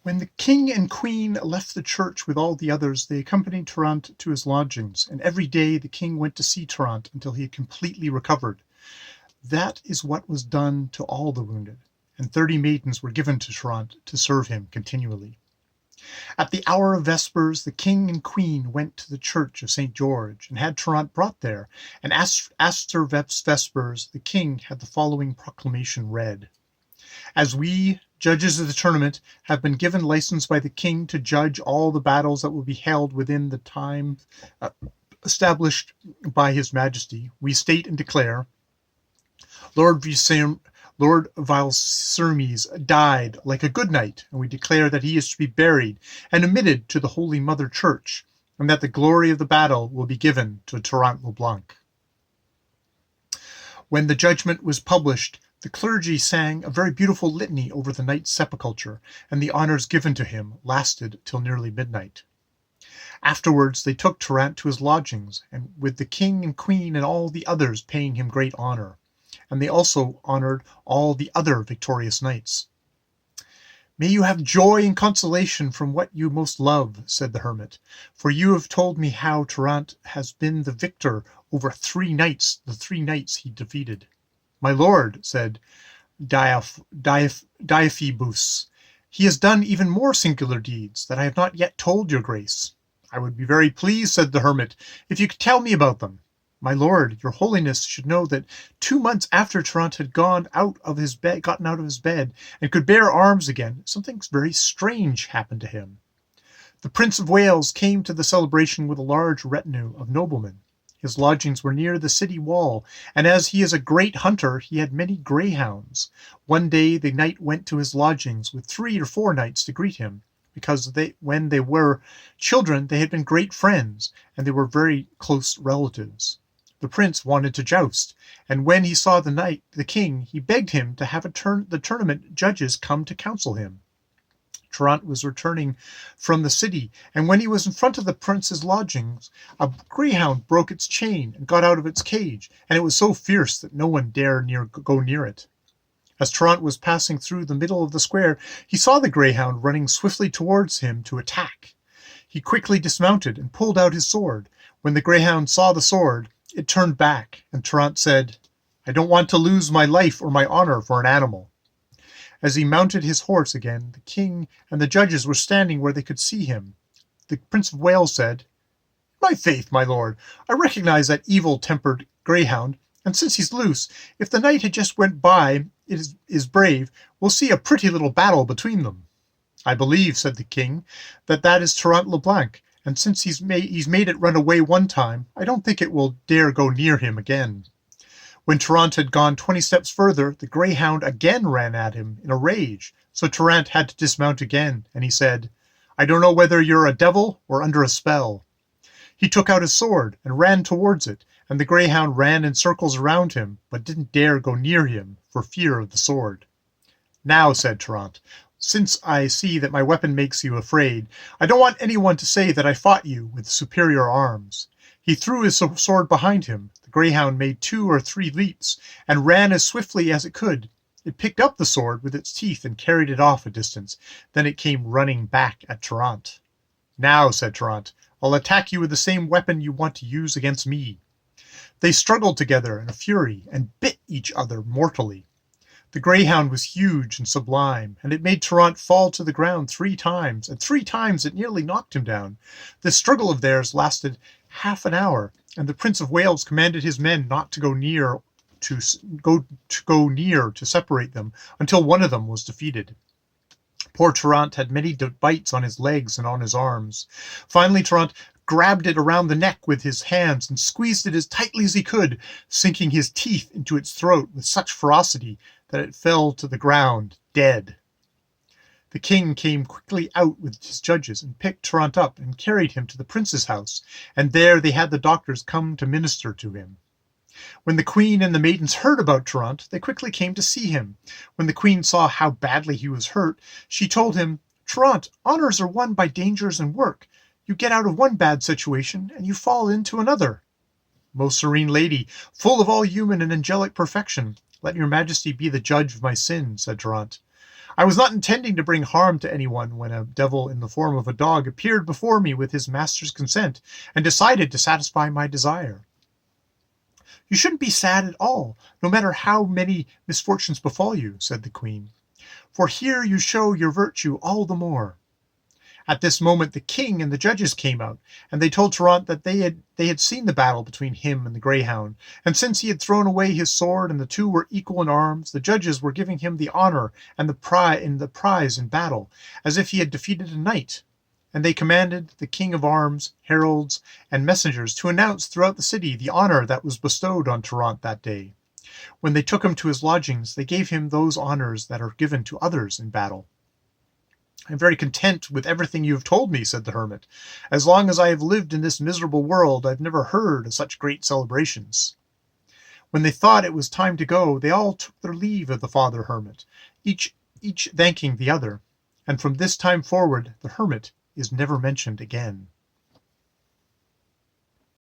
When the king and queen left the church with all the others, they accompanied Trnt to his lodgings, and every day the king went to see Trnt until he had completely recovered. That is what was done to all the wounded, and 30 maidens were given to Trnt to serve him continually. At the hour of vespers, the king and queen went to the church of St. George, and had Trnt brought there, and after vespers the king had the following proclamation read. As we, judges of the tournament, have been given license by the king to judge all the battles that will be held within the time established by his majesty, we state and declare, Lord Valsermes died like a good knight, and we declare that he is to be buried and admitted to the Holy Mother Church, and that the glory of the battle will be given to Trnt LeBlanc. When the judgment was published, the clergy sang a very beautiful litany over the knight's sepulchre, and the honors given to him lasted till nearly midnight. Afterwards they took Trnt to his lodgings, and with the king and queen and all the others paying him great honor, and they also honored all the other victorious knights. May you have joy and consolation from what you most love, said the hermit, for you have told me how Trnt has been the victor over 3 knights, the 3 knights he defeated. My lord, said Deiphobus, he has done even more singular deeds that I have not yet told your grace. I would be very pleased, said the hermit, if you could tell me about them. My lord, your holiness should know that 2 months after Trnt had gotten out of his bed and could bear arms again, something very strange happened to him. The Prince of Wales came to the celebration with a large retinue of noblemen. His lodgings were near the city wall, and as he is a great hunter, he had many greyhounds. One day the knight went to his lodgings with 3 or 4 knights to greet him, because when they were children they had been great friends, and they were very close relatives. The prince wanted to joust, and when he saw the king, he begged him to have the tournament judges come to counsel him. Trnt was returning from the city, and when he was in front of the prince's lodgings, a greyhound broke its chain and got out of its cage, and it was so fierce that no one dare go near it. As Trnt was passing through the middle of the square, he saw the greyhound running swiftly towards him to attack. He quickly dismounted and pulled out his sword. When the greyhound saw the sword, it turned back, and Trnt said, I don't want to lose my life or my honor for an animal. As he mounted his horse again, the king and the judges were standing where they could see him. The Prince of Wales said, My faith, my lord, I recognize that evil-tempered greyhound, and since he's loose, if the knight had just went by is brave, we'll see a pretty little battle between them. I believe, said the king, that is Trnt LeBlanc, and since he's made it run away one time, I don't think it will dare go near him again. When Trnt had gone 20 steps further, the greyhound again ran at him in a rage, so Trnt had to dismount again, and he said, I don't know whether you're a devil or under a spell. He took out his sword and ran towards it, and the greyhound ran in circles around him, but didn't dare go near him for fear of the sword. Now, said Trnt, since I see that my weapon makes you afraid, I don't want anyone to say that I fought you with superior arms. He threw his sword behind him. The greyhound made 2 or 3 leaps, and ran as swiftly as it could. It picked up the sword with its teeth and carried it off a distance. Then it came running back at Trnt. Now, said Trnt, I'll attack you with the same weapon you want to use against me. They struggled together in a fury, and bit each other mortally. The greyhound was huge and sublime, and it made Trnt fall to the ground 3 times, and 3 times it nearly knocked him down. This struggle of theirs lasted half an hour, and the Prince of Wales commanded his men not to go near to separate them until one of them was defeated. Poor Trnt had many bites on his legs and on his arms. Finally Trnt grabbed it around the neck with his hands and squeezed it as tightly as he could, sinking his teeth into its throat with such ferocity that it fell to the ground dead. The king came quickly out with his judges and picked Trnt up and carried him to the prince's house, and there they had the doctors come to minister to him. When the queen and the maidens heard about Trnt, they quickly came to see him. When the queen saw how badly he was hurt, she told him, Trnt, honors are won by dangers and work. You get out of one bad situation, and you fall into another. Most serene lady, full of all human and angelic perfection, let your majesty be the judge of my sin, said Trnt. I was not intending to bring harm to anyone when a devil in the form of a dog appeared before me with his master's consent and decided to satisfy my desire. You shouldn't be sad at all, no matter how many misfortunes befall you, said the queen, for here you show your virtue all the more. At this moment the king and the judges came out, and they told Trnt that they had seen the battle between him and the greyhound, and since he had thrown away his sword and the two were equal in arms, the judges were giving him the honor and the prize in battle, as if he had defeated a knight. And they commanded the king of arms, heralds, and messengers to announce throughout the city the honor that was bestowed on Trnt that day. When they took him to his lodgings, they gave him those honors that are given to others in battle. I am very content with everything you have told me, said the hermit. As long as I have lived in this miserable world, I have never heard of such great celebrations. When they thought it was time to go, they all took their leave of the father hermit, each thanking the other, and from this time forward the hermit is never mentioned again.